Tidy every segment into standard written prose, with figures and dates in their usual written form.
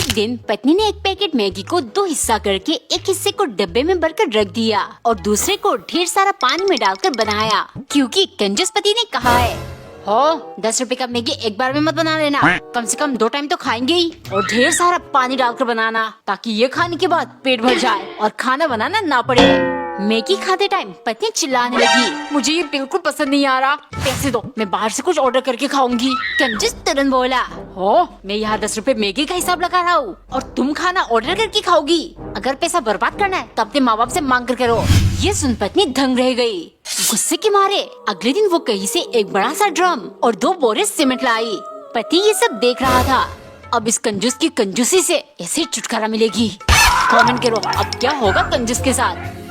एक दिन पत्नी ने एक पैकेट मैगी को 2 हिस्सा करके एक हिस्से को डब्बे में भरकर रख दिया और दूसरे को ढेर सारा पानी में डालकर बनाया, क्योंकि कंजूस पति ने कहा है, हो 10 रुपए का मैगी एक बार में मत बना लेना, कम से कम 2 टाइम तो खाएंगे ही, और ढेर सारा पानी डालकर बनाना ताकि ये खाने के बाद पेट भर जाए और खाना बनाना ना पड़े। मैगी खाते टाइम पत्नी चिल्लाने लगी, मुझे ये बिल्कुल पसंद नहीं आ रहा, पैसे दो, मैं बाहर से कुछ ऑर्डर करके खाऊंगी। कंजूस तुरंत बोला, हो मैं यहाँ 10 रुपए मैगी का हिसाब लगा रहा हूँ और तुम खाना ऑर्डर करके खाओगी, अगर पैसा बर्बाद करना है तो अपने माँ बाप से मांग कर करो। ये सुन पत्नी दंग रह गई। गुस्से के मारे अगले दिन वो कहीं से एक बड़ा सा ड्रम और 2 बोरे सीमेंट लाई। पति ये सब देख रहा था। अब इस कंजूस की कंजूसी से ऐसे छुटकारा मिलेगी। कमेंट करो अब क्या होगा कंजूस के साथ।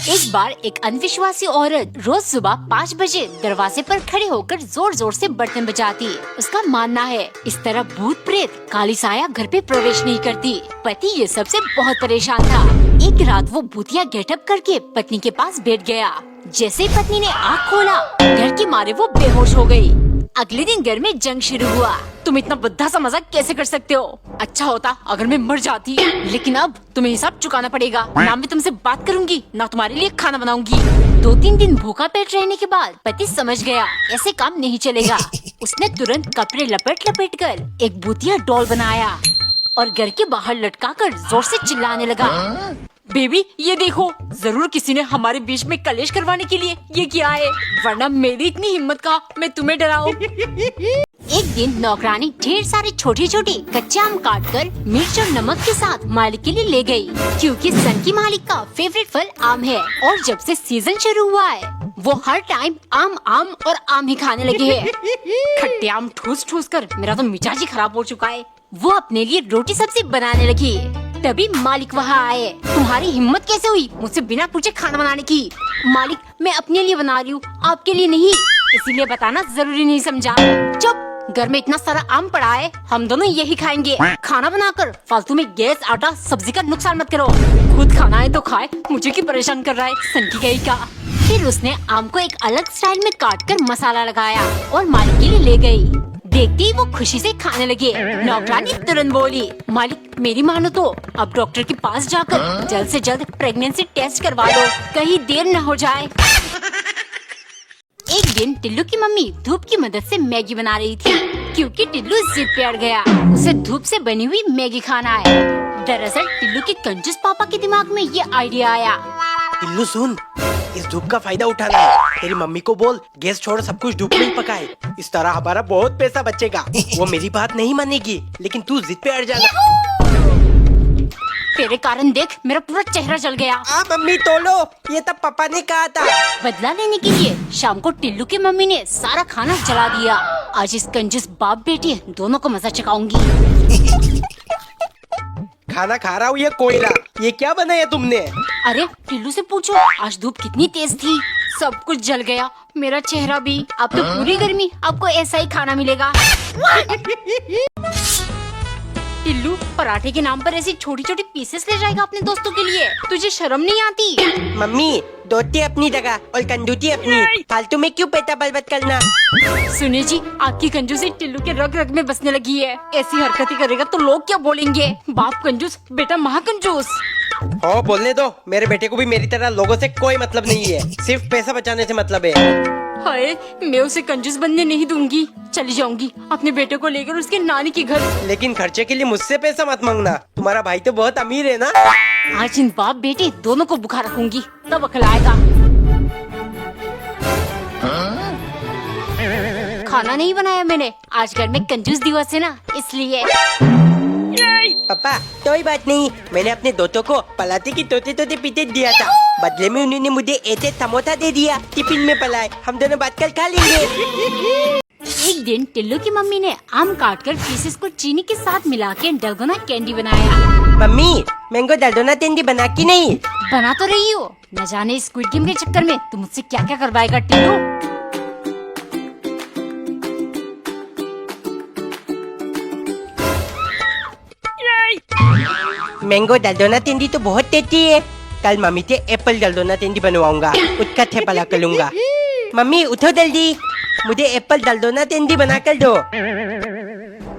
एक बार एक अनविश्वासी औरत रोज सुबह 5 बजे दरवाजे पर खड़े होकर जोर जोर से बर्तन बजाती। उसका मानना है इस तरह भूत प्रेत काली साया घर पे प्रवेश नहीं करती। पति ये सबसे बहुत परेशान था। एक रात वो भूतिया गेटअप करके पत्नी के पास बैठ गया। जैसे ही पत्नी ने आँख खोला, डर के मारे वो बेहोश हो गई। अगले दिन घर में जंग शुरू हुआ। तुम इतना बुद्धा सा मजाक कैसे कर सकते हो? अच्छा होता अगर मैं मर जाती, लेकिन अब तुम्हें हिसाब चुकाना पड़ेगा। ना मैं तुमसे बात करूंगी, ना तुम्हारे लिए खाना बनाऊंगी। 2-3 दिन भूखा पेट रहने के बाद पति समझ गया ऐसे काम नहीं चलेगा। उसने तुरंत कपड़े लपेट लपेट कर एक भूतिया डॉल बनाया और घर के बाहर लटका कर जोर से चिल्लाने लगा, बेबी ये देखो, जरूर किसी ने हमारे बीच में कलेश करवाने के लिए ये किया है, वरना मेरी इतनी हिम्मत का मैं तुम्हें डराऊं। एक दिन नौकरानी ढेर सारे छोटे छोटे कच्चे आम काट कर मिर्च और नमक के साथ मालिक के लिए ले गई, क्योंकि सन की मालिक का फेवरेट फल आम है और जब से सीजन शुरू हुआ है वो हर टाइम आम आम और आम ही खाने लगे हैं। खट्टे आम ठूस ठूस कर मेरा तो मिजाज ही खराब हो चुका है। वो अपने लिए रोटी सब्जी बनाने लगी। तभी मालिक वहाँ आए। तुम्हारी हिम्मत कैसे हुई मुझसे बिना पूछे खाना बनाने की? मालिक मैं अपने लिए बना रही हूँ, आपके लिए नहीं, इसीलिए बताना जरूरी नहीं समझा। चुप, घर में इतना सारा आम पड़ा है, हम दोनों यही खाएंगे। खाना बनाकर फालतू में गैस आटा सब्जी का नुकसान मत करो। खुद खाना है तो खाए, मुझे क्यों परेशान कर रहा है सन की गई का। फिर उसने आम को एक अलग स्टाइल में काट कर मसाला लगाया और मालिक के लिए ले गई। देखते ही वो खुशी से खाने लगे। नौकरानी तुरंत बोली, मालिक मेरी मानो तो अब डॉक्टर के पास जाकर जल्द से जल्द प्रेगनेंसी टेस्ट करवा लो, कहीं देर न हो जाए। एक दिन टिल्लू की मम्मी धूप की मदद से मैगी बना रही थी, क्योंकि टिल्लू जिद पे अड़ गया, उसे धूप से बनी हुई मैगी खाना है। दरअसल टिल्लू के कंजूस पापा के दिमाग में ये आइडिया आया। टिल्लू सुन, इस धूप का फायदा उठाना है। तेरी मम्मी को बोल गैस छोड़ सब कुछ धूप में ही पकाए, इस तरह हमारा बहुत पैसा बचेगा। वो मेरी बात नहीं मानेगी, लेकिन तू जिद पे अड़ जाना। तेरे कारण देख मेरा पूरा चेहरा जल गया। मम्मी तोलो, ये तब पापा ने कहा था। बदला लेने के लिए शाम को टिल्लू की मम्मी ने सारा खाना जला दिया। आज इस कंजूस बाप बेटी दोनों को मजा चखाऊंगी। खाना खा रहा हूँ ये कोयला, ये क्या बनाया तुमने? अरे टिल्लू से पूछो आज धूप कितनी तेज थी, सब कुछ जल गया, मेरा चेहरा भी। अब तो पूरी गर्मी आपको ऐसा ही खाना मिलेगा। टिल्लू पराठे के नाम पर ऐसी छोटी छोटी पीसेस ले जाएगा अपने दोस्तों के लिए, तुझे शर्म नहीं आती? मम्मी दोस्ती अपनी जगह और कंजूसी अपनी, फालतू में क्यों पैसा बर्बाद करना। सुनिए जी, आपकी कंजूसी टिल्लू के रग रग में बसने लगी है। ऐसी हरकतें करेगा तो लोग क्या बोलेंगे? बाप कंजूस, बेटा महाकंजूस। ओ बोलने दो, मेरे बेटे को भी मेरी तरह लोगों से कोई मतलब नहीं है, सिर्फ पैसा बचाने से मतलब है। हाय, मैं उसे कंजूस बनने नहीं दूंगी। चली जाऊंगी अपने बेटे को लेकर उसके नानी के घर। लेकिन खर्चे के लिए मुझसे पैसा मत मांगना, तुम्हारा भाई तो बहुत अमीर है ना। आज इन बाप बेटे दोनों को बुखार रखूंगी, तब अकल आएगा। खाना नहीं बनाया मैंने, आज घर में कंजूस दिवस है ना, इसलिए। पापा कोई बात नहीं, मैंने अपने दोस्तों को पलाते की तोते तोते पीते दिया था, बदले में उन्होंने मुझे ऐसे समोसा दे दिया, टिफिन में पलाए, हम दोनों बात कर खा लेंगे। एक दिन टिल्लू की मम्मी ने आम काटकर पीसेस को चीनी के साथ मिला के डलगोना कैंडी बनाया। मम्मी मैंगो डलगोना कैंडी बना की नहीं? बना तो रही हो, न जाने स्क्विड गेम के चक्कर में तुम मुझसे क्या क्या करवाएगा टिल्लू। मैंगो डलगोना कैंडी तो बहुत टेस्टी है, कल मम्मी से एप्पल डलगोना कैंडी बनवाऊंगा, उसका थेपला करूंगा। मम्मी उठो जल्दी, मुझे एप्पल डलगोना कैंडी बना कर दो।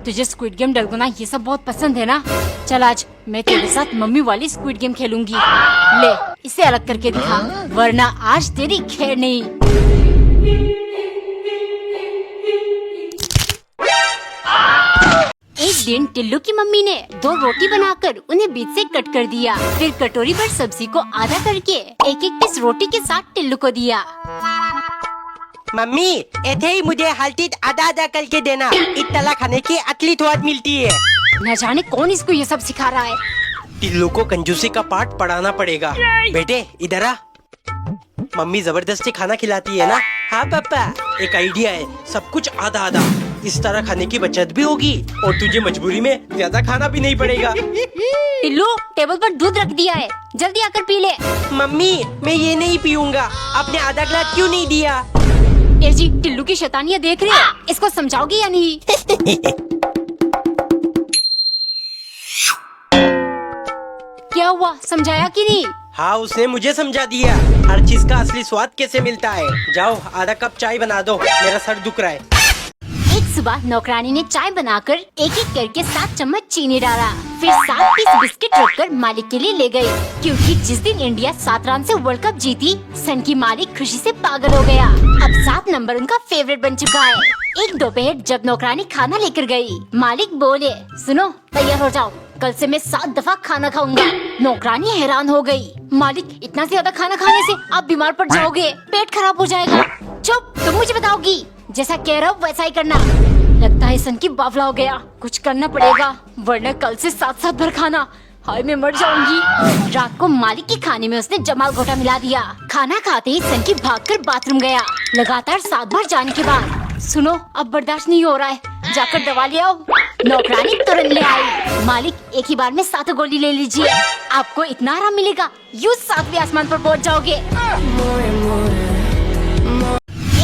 तुझे स्क्विड गेम डलगोना ये सब बहुत पसंद है ना? चल आज मैं तेरे साथ मम्मी वाली स्क्विड गेम खेलूंगी। ले इसे अलग करके दिखा, वरना आज तेरी खैर नहीं। एक दिन टिल्लू की मम्मी ने 2 रोटी बनाकर उन्हें बीच से कट कर दिया। फिर कटोरी भर सब्जी को आधा करके एक एक पीस रोटी के साथ टिल्लू को दिया। मम्मी ऐसे ही मुझे हल्दी आधा आधा करके देना, इतना खाने की असली स्वाद मिलती है। न जाने कौन इसको ये सब सिखा रहा है। टिल्लू को कंजूसी का पाठ पढ़ाना पड़ेगा। बेटे इधर आ, मम्मी जबरदस्ती खाना खिलाती है ना। हाँ पापा, एक आइडिया है, सब कुछ आधा आधा, इस तरह खाने की बचत भी होगी और तुझे मजबूरी में ज्यादा खाना भी नहीं पड़ेगा। टिल्लू टेबल पर दूध रख दिया है, जल्दी आकर पी ले। मम्मी मैं ये नहीं पीऊंगा, आपने आधा गिलास क्यों नहीं दिया? ए जी, टिल्लू की शैतानियां देख रहे हो, इसको समझाओगे या नहीं? क्या हुआ, समझाया कि नहीं? हाँ उसने मुझे समझा दिया, हर चीज का असली स्वाद कैसे मिलता है। जाओ आधा कप चाय बना दो, मेरा सर दुख रहा है। एक सुबह नौकरानी ने चाय बनाकर एक एक करके 7 चम्मच चीनी डाला, फिर 7 पीस बिस्किट रखकर मालिक के लिए ले गई, क्योंकि जिस दिन इंडिया 7 रन से वर्ल्ड कप जीती, सन की मालिक खुशी से पागल हो गया। अब 7 नंबर उनका फेवरेट बन चुका है। एक दोपहर जब नौकरानी खाना लेकर गई, मालिक बोले, सुनो तैयार हो जाओ, कल से मैं 7 दफा खाना खाऊंगा। नौकरानी हैरान हो गई, मालिक इतना ज्यादा खाना खाने से आप बीमार पड़ जाओगे, पेट खराब हो जाएगा। चुप, तुम मुझे बताओगी, जैसा कह रहा हूँ वैसा ही करना। लगता है सन की बावला हो गया, कुछ करना पड़ेगा, वरना कल से 7 भर खाना। हाय मैं मर जाऊंगी। रात को मालिक के खाने में उसने जमाल घोटा मिला दिया। खाना खाते ही सन की भागकर बाथरूम गया। लगातार 7 बार जाने के बाद, सुनो अब बर्दाश्त नहीं हो रहा है, जाकर दवा ले आओ। नौकरानी तुरंत ले आई। मालिक एक ही बार में 7 गोली ले लीजिए, आपको इतना आराम मिलेगा, यूं 7वें आसमान पर पहुंच जाओगे।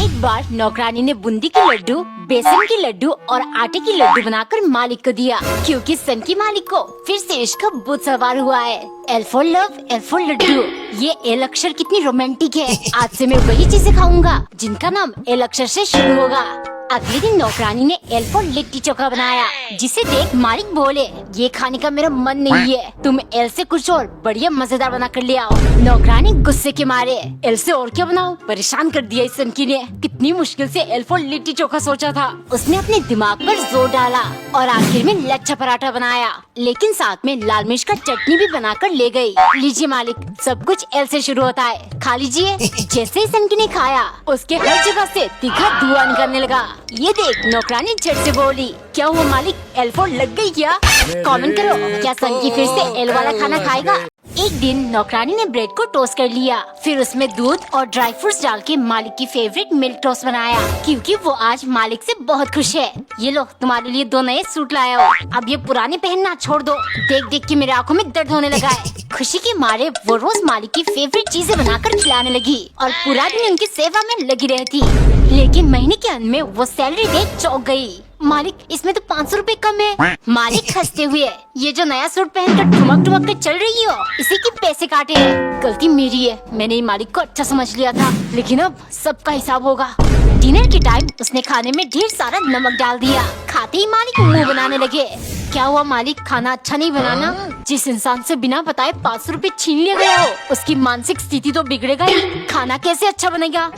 एक बार नौकरानी ने बूंदी के लड्डू, बेसन के लड्डू और आटे की लड्डू बनाकर मालिक को दिया, क्योंकि सन की मालिक को फिर से इश्क का भूत सवार हुआ है। L for love, L for laddu, ये एल अक्षर कितनी रोमांटिक है। आज से मैं वही चीजें खाऊंगा जिनका नाम एल अक्षर से शुरू होगा। अगले दिन नौकरानी ने एल फॉर लिट्टी चोखा बनाया, जिसे देख मालिक बोले, ये खाने का मेरा मन नहीं है, तुम एल से कुछ और बढ़िया मजेदार बना कर ले आओ। नौकरानी गुस्से के मारे, एल से और क्या बनाओ, परेशान कर दिया इस सनकी ने। कितनी मुश्किल से एल फॉर लिट्टी चोखा सोचा था। उसने अपने दिमाग पर जोर डाला और आखिर में लच्छा पराठा बनाया, लेकिन साथ में लाल मिर्च का चटनी भी बनाकर ले गई। लीजिए मालिक, सब कुछ एल से शुरू होता है, खा लीजिए। जैसे ही सनकी ने खाया, उसके हर जगह से तीखा धुआं निकलने लगा। ये देख नौकरानी झट से बोली, क्या हुआ मालिक, एल फॉर लग गई क्या? कमेंट करो, क्या सनकी फिर से एल वाला खाना खाएगा? एक दिन नौकरानी ने ब्रेड को टोस्ट कर लिया, फिर उसमें दूध और ड्राई फ्रूट्स डाल के मालिक की फेवरेट मिल्क टोस्ट बनाया, क्योंकि वो आज मालिक से बहुत खुश है। ये लो तुम्हारे लिए 2 नए सूट लाया हूँ, अब ये पुराने पहनना छोड़ दो। देख देख के मेरे आंखों में दर्द होने लगा है। खुशी के मारे वो रोज मालिक की फेवरेट चीजें बनाकर खिलाने लगी और पूरा दिन उनकी सेवा में लगी रहती। लेकिन महीने के अंत में वो सैलरी देख चौंक गई। मालिक इसमें तो 500 रुपए कम है। मालिक हंसते हुए, ये जो नया सूट पहनकर ठुमक ठुमक कर चल रही हो, इसी के पैसे काटे हैं। गलती मेरी है, मैंने मालिक को अच्छा समझ लिया था, लेकिन अब सबका हिसाब होगा। डिनर के टाइम उसने खाने में ढेर सारा नमक डाल दिया। खाते ही मालिक मुंह बनाने लगे। क्या हुआ मालिक, खाना अच्छा नहीं बनाना? जिस इंसान से बिना बताए 500 रुपए छीन लिया गया हो, उसकी मानसिक स्थिति तो बिगड़ेगा ही, खाना कैसे अच्छा बनेगा?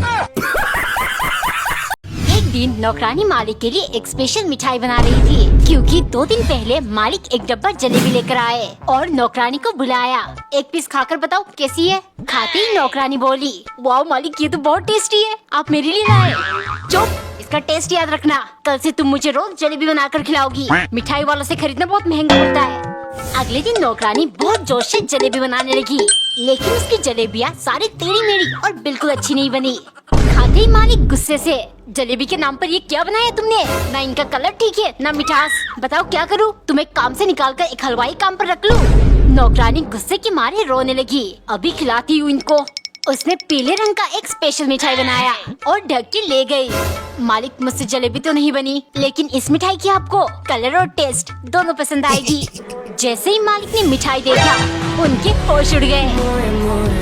एक दिन नौकरानी मालिक के लिए एक स्पेशल मिठाई बना रही थी, क्योंकि 2 दिन पहले मालिक एक डब्बा जलेबी लेकर आए और नौकरानी को बुलाया। एक पीस खाकर बताओ कैसी है? खाते ही नौकरानी बोली, वाह मालिक ये तो बहुत टेस्टी है, आप मेरे लिए लाए। चुप, इसका टेस्ट याद रखना, कल से तुम मुझे रोज जलेबी बनाकर खिलाओगी। मिठाई वालों से खरीदना बहुत महंगा पड़ता है। अगले दिन नौकरानी बहुत जोश से जलेबी बनाने लगी, लेकिन उसकी जलेबियाँ सारी टेढ़ी मेढ़ी और बिल्कुल अच्छी नहीं बनी। खाते ही मालिक गुस्से से, जलेबी के नाम पर ये क्या बनाया तुमने? ना इनका कलर ठीक है, ना मिठास, बताओ क्या करूँ? तुम्हें काम से निकालकर एक हलवाई काम पर रख लूं? नौकरानी गुस्से के मारे रोने लगी। अभी खिलाती हूँ इनको। उसने पीले रंग का एक स्पेशल मिठाई बनाया और ढक के ले गई। मालिक मुझसे जलेबी तो नहीं बनी, लेकिन इस मिठाई की आपको कलर और टेस्ट दोनों पसंद आएगी। जैसे ही मालिक ने मिठाई देखा, उनके होश उड़ गए।